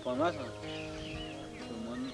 Filmando mais, mano? Filmando.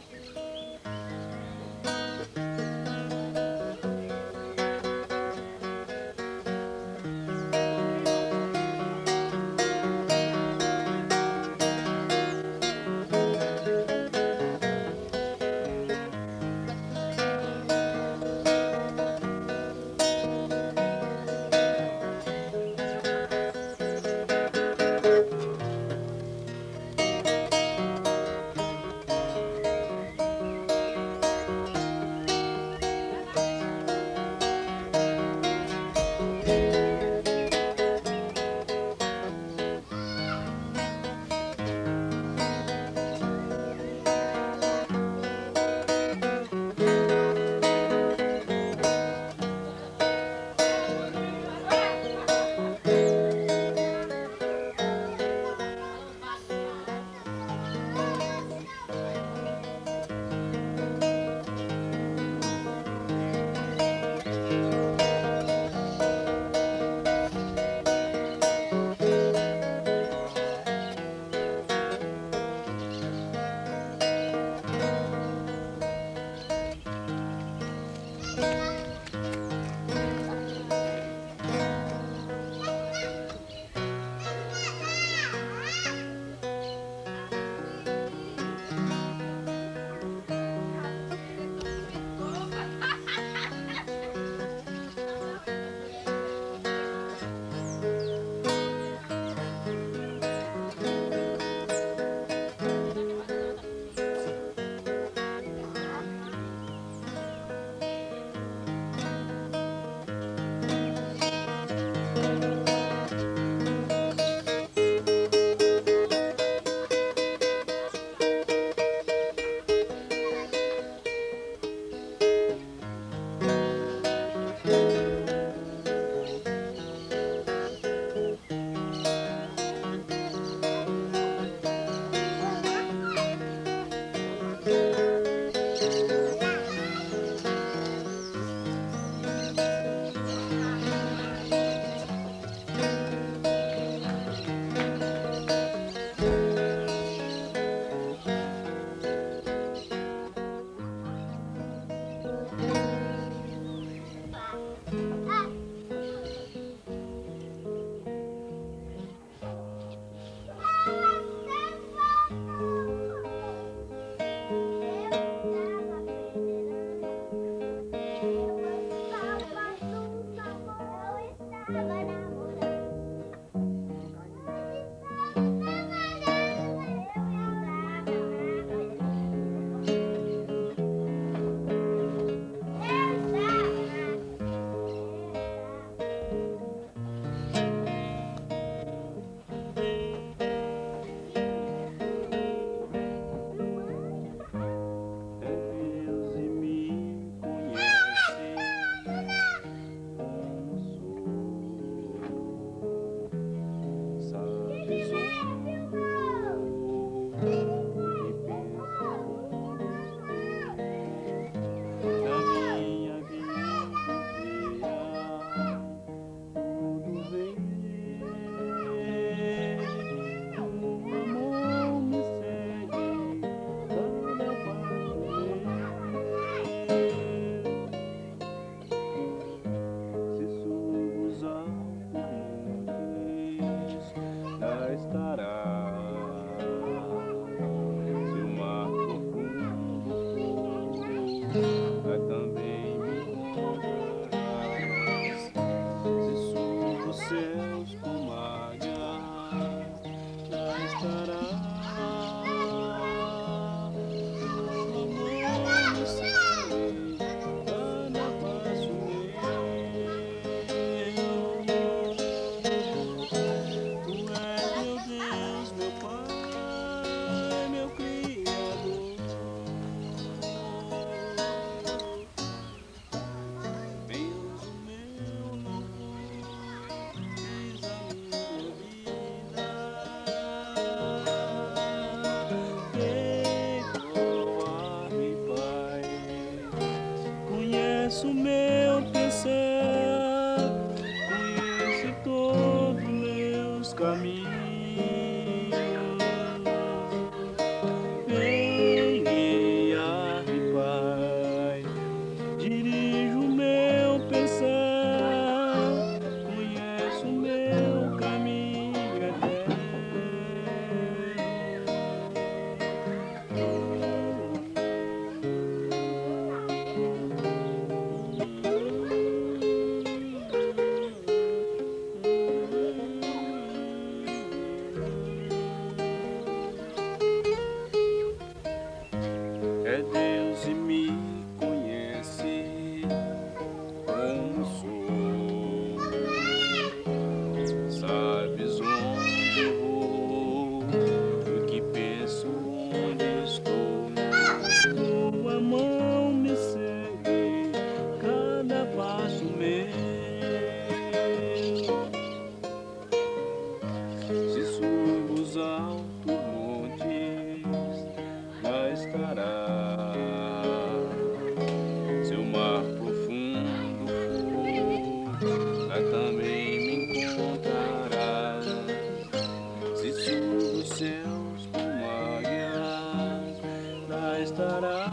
estará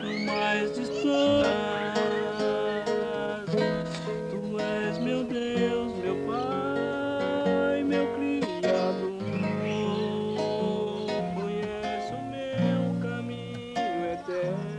no mais distante. Tu és meu Deus, meu Pai, meu Criador. Conheço o meu caminho eterno.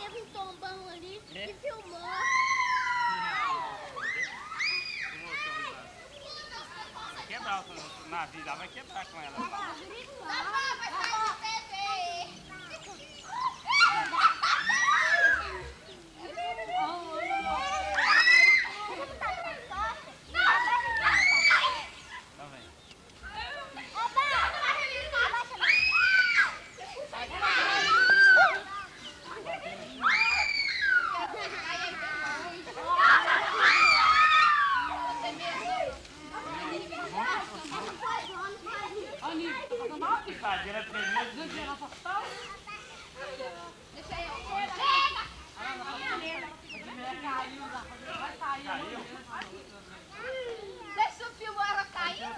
teve um tombão ali e filmou. Vai quebrar na vida, vai quebrar com ela. Vai sair de TV. Tá bem. Cadeira tremenda. Deixa eu. Deixa o fio ela cair.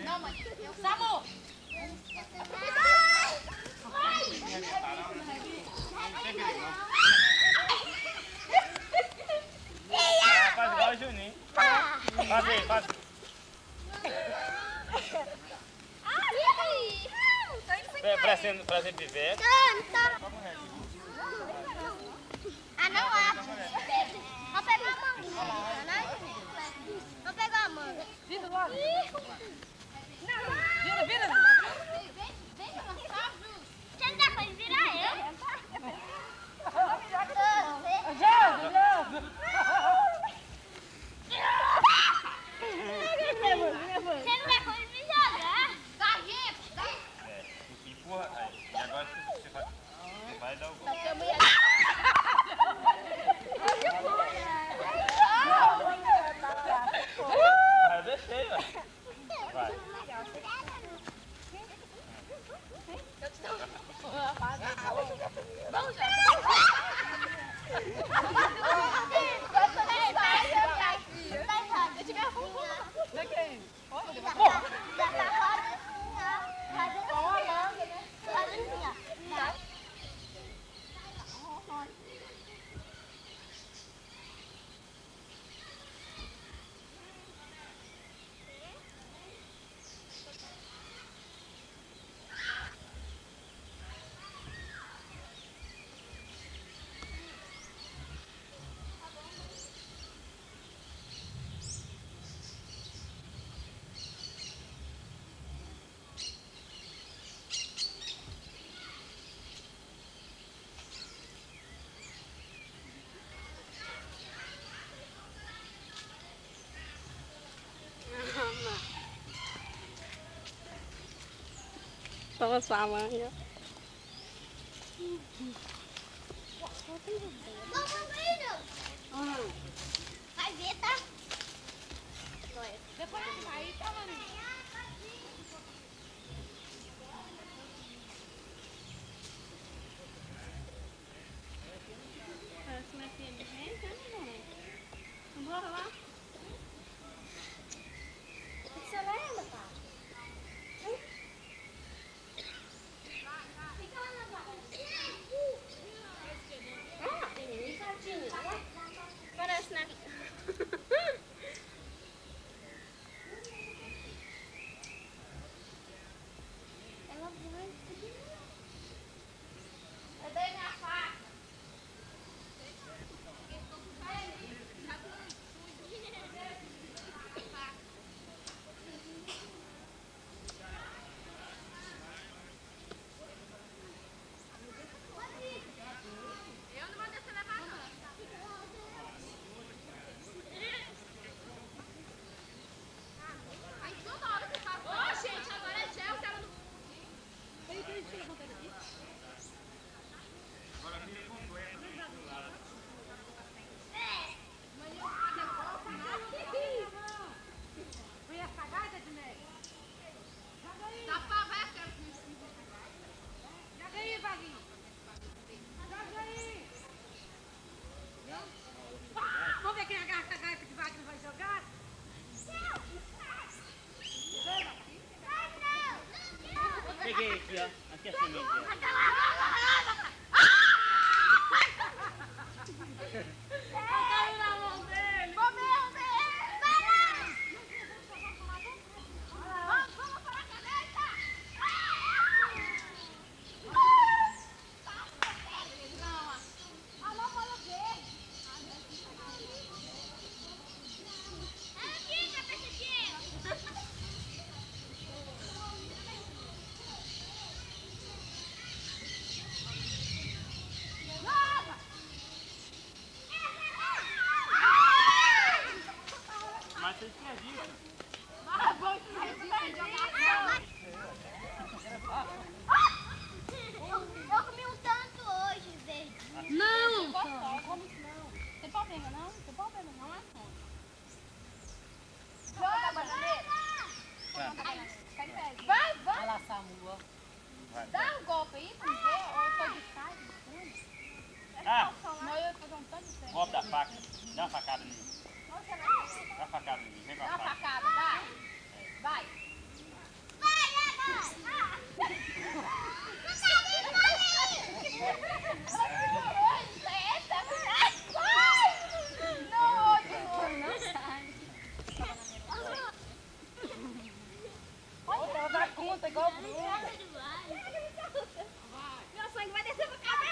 Não, mãe. Samu! Faz igual o Juninho. Faz aí, faz. Pra viver. Canta! Ah, não acho. Vou pegar a manga, né? Vou pegar a manga. Vira logo. Vira. Vem avançar, Ju. Você não dá pra virar eu? Você não dá pra me jogar? Carrinho. Empurra aí. E agora você vai dar o gol. Eu deixei, ó. Vai. Toma sua manga. Vai ver, tá? Depois que sair, tá, mano? Parece uma filha de gente, né, mãe? Bora lá. Você lembra, pai? Fica lá na barra. Tem um saltinho, né? Parece, né? Ela vai. Eu dei minha faca. Eu não vou descer levar, não. Aí toda hora que faz. Ô, gente, agora é gel, que ela não. Foi essa gaita de meio. Dá pra ver que ela Joga aí, Vaguinho. Joga aí. Vamos ver quem agarra a gaita que Vaguinho vai jogar? Peguei aqui, ó. Aqui é a semente, ó. Caiu na mão dele. Vou ver. Vai lá. Vamos para a caneta. Dá um golpe aí pra ver, ou eu tô de trás. Ah, Não, eu ia fazer um tanto de tempo. golpe da faca. Dá uma facada em mim. Dá uma facada em mim. Vem com a Dá uma faca. facada, vai. Vai. Meu sangue vai descer pra cabeça.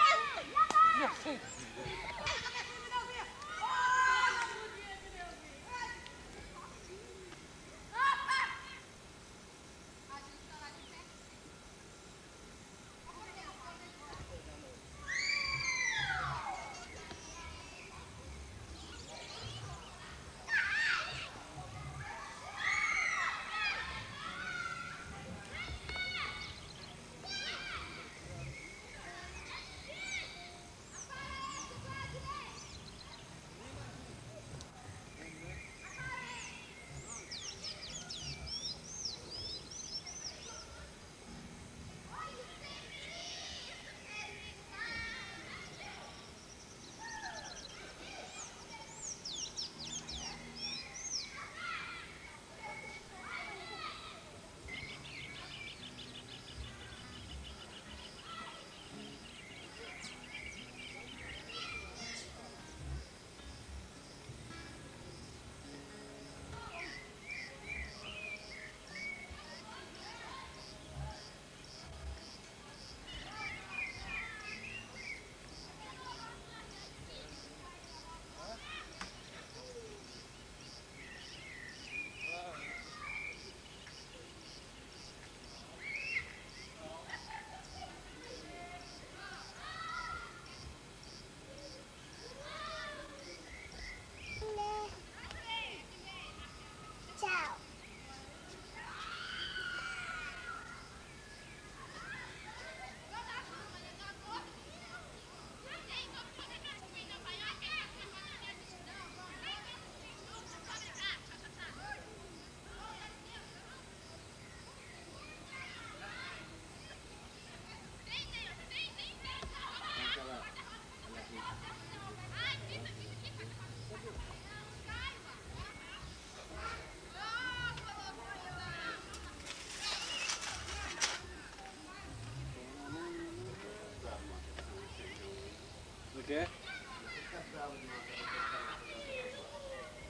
O quê?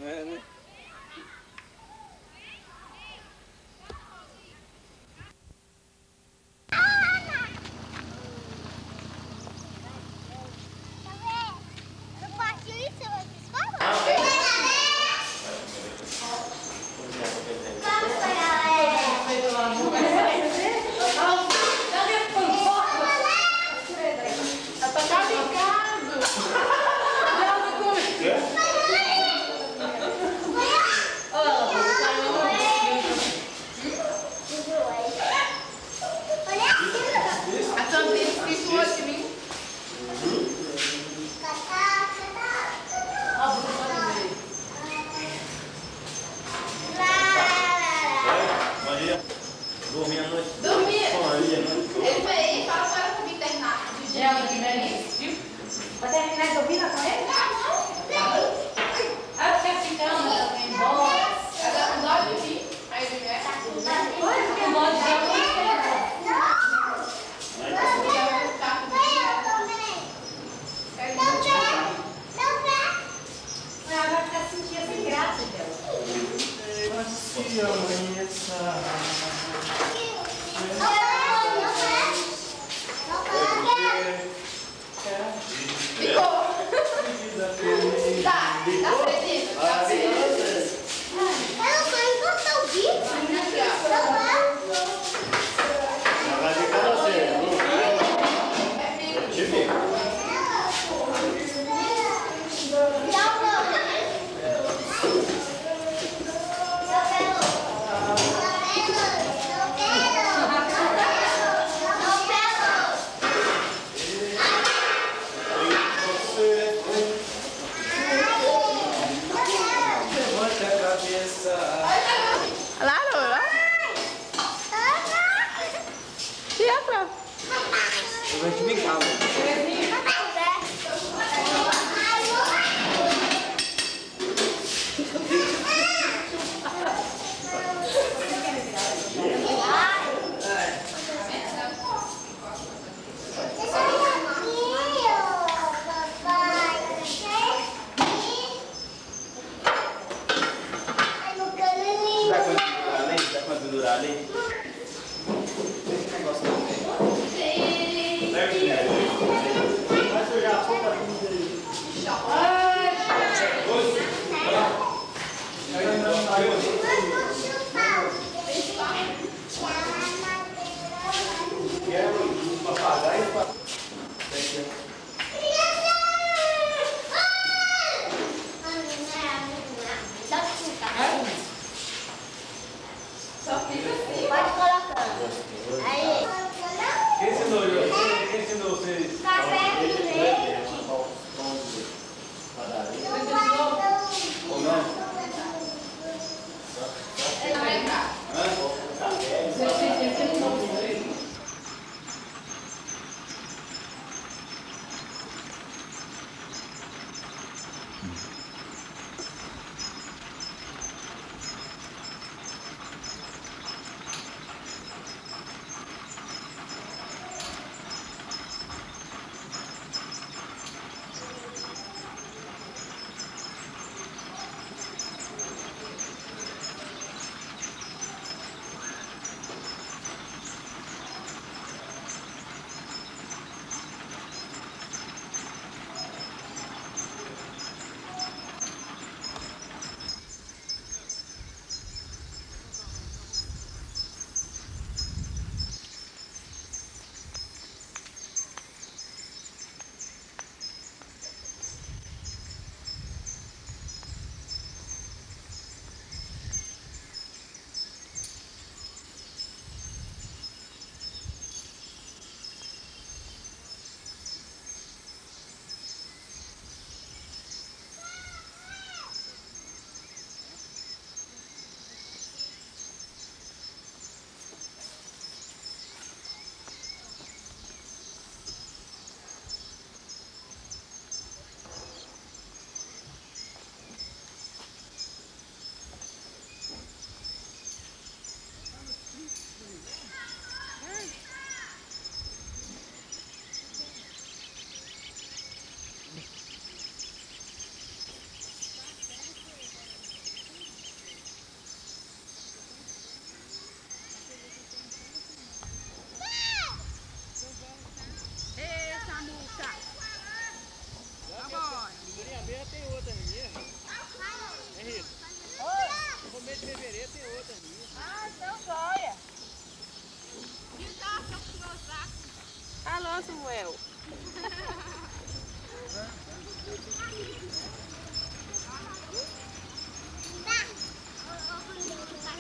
É, né? Dormir à noite. Dormia. Dormia, né? Ele veio e fala para comigo terminar. Vai terminar de dormir com ele? Aí eu fiquei ficando, eu vim embora. Agora com dó de mim. Aí ele me Com dó de Deus. Agora está sentindo sem graça, Deus. Se amanheça. ficou. Afro. Eu vou te brincar, mano. Dá pra pendurar ali? Vai sujar a roupa dele. Pode colocando. Aí. Quem ensinou vocês? Café com leite. Ou não? Tem outra ali. É Rita. No mês de fevereiro tem outra ali. Ah, então joia. Alô, Samuel.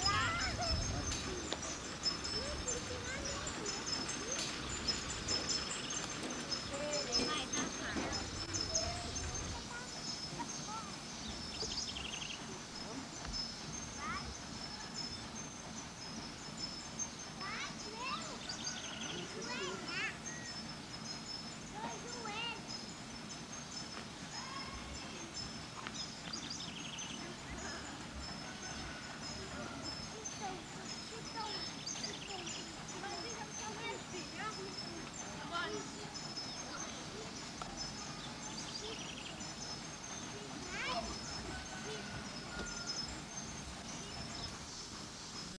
Tá.